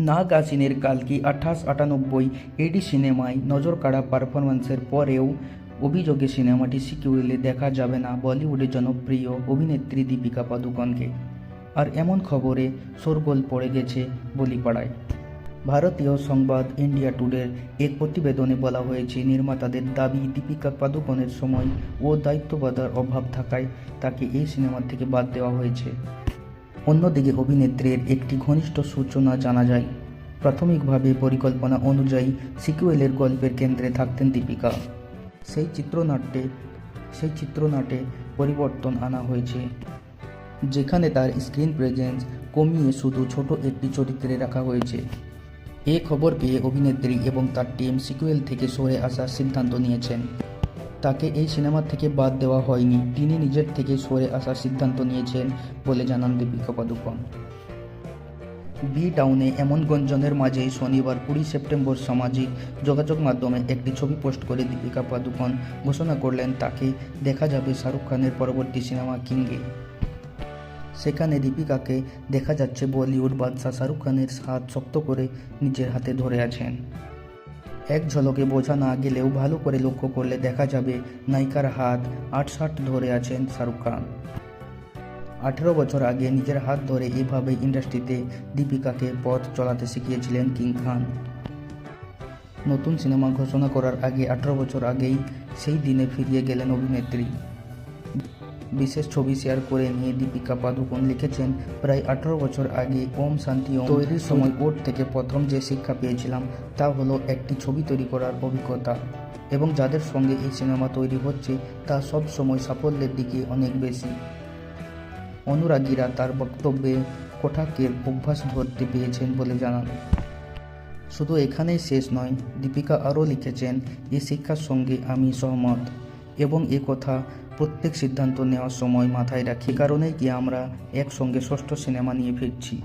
নাগ আসিনের কালকি 2898 এডি সিনেমায় নজরকাড়া পারফরম্যান্সের পরেও অভিযোগে সিনেমাটি সিক্যুয়েলে দেখা যাবে না বলিউডের জনপ্রিয় অভিনেত্রী দীপিকা পাদুকোনকে। আর এমন খবরে শোরগোল পড়ে গেছে বলিপাড়ায়। ভারতীয় সংবাদ ইন্ডিয়া টুডের এক প্রতিবেদনে বলা হয়েছে, নির্মাতাদের দাবি দীপিকা পাদুকোনের সময় ও দায়িত্ববাদার অভাব থাকায় তাকে এই সিনেমা থেকে বাদ দেওয়া হয়েছে। অন্যদিকে অভিনেত্রীর একটি ঘনিষ্ঠ সূচনা জানা যায়, প্রাথমিকভাবে পরিকল্পনা অনুযায়ী সিক্যুয়েলের গল্পের কেন্দ্রে থাকতেন দীপিকা। সেই চিত্রনাট্যে পরিবর্তন আনা হয়েছে, যেখানে তার স্ক্রিন প্রেজেন্স কমিয়ে শুধু ছোট একটি চরিত্রে রাখা হয়েছে। এ খবর পেয়ে অভিনেত্রী এবং তার টিম সিক্যুয়েল থেকে সরে আসার সিদ্ধান্ত নিয়েছেন। তাকে এই সিনেমা থেকে বাদ দেওয়া হয়নি, তিনি নিজের থেকে সরে আসার সিদ্ধান্ত নিয়েছেন বলে জানান দীপিকা পাদুকোন। বি টাউনে এমন গুঞ্জনের মাঝেই শনিবার 20 সেপ্টেম্বর সামাজিক যোগাযোগ মাধ্যমে একটি ছবি পোস্ট করে দীপিকা পাদুকোন ঘোষণা করলেন তাকে দেখা যাবে শাহরুখ খানের পরবর্তী সিনেমা কিংয়ে। সেখানে দীপিকাকে দেখা যাচ্ছে বলিউড বাদশা শাহরুখ খানের হাত শক্ত করে নিজের হাতে ধরে আছেন। এক ঝলকে বোঝা না গেলেও ভালো করে লক্ষ্য করলে দেখা যাবে নায়িকার হাত আটসাঁট ধরে আছেন শাহরুখ খান। 18 বছর আগে নিজের হাত ধরে এভাবে ইন্ডাস্ট্রিতে দীপিকাকে পথ চলাতে শিখিয়েছিলেন কিং খান। নতুন সিনেমা ঘোষণা করার আগে 18 বছর আগেই সেই দিনে ফিরিয়ে গেলেন অভিনেত্রী। বিশেষ ছবি শেয়ার করে নিয়ে দীপিকা পাদুকোন লিখেছেন, প্রায় 18 বছর আগে ওম শান্তি ওম তৈরির সময় ওর থেকে প্রথম যে শিক্ষা পেয়েছিলাম তা হলো একটি ছবি তৈরি করার অভিজ্ঞতা, এবং যাদের সঙ্গে এই সিনেমা তৈরি হচ্ছে তা সব সময় সাফল্যের দিকে অনেক বেশি। অনুরাগীরা তার বক্তব্যে কটাক্ষের অভ্যাস ধরতে পেয়েছেন বলে জানান। শুধু এখানেই শেষ নয়, দীপিকা আরও লিখেছেন, এই শিক্ষার সঙ্গে আমি সহমত এবং এ কথা প্রত্যেক সিদ্ধান্ত নেওয়ার সময় মাথায় রাখি, কারণেই কি আমরা একসঙ্গে ষষ্ঠ সিনেমা নিয়ে ফিরছি।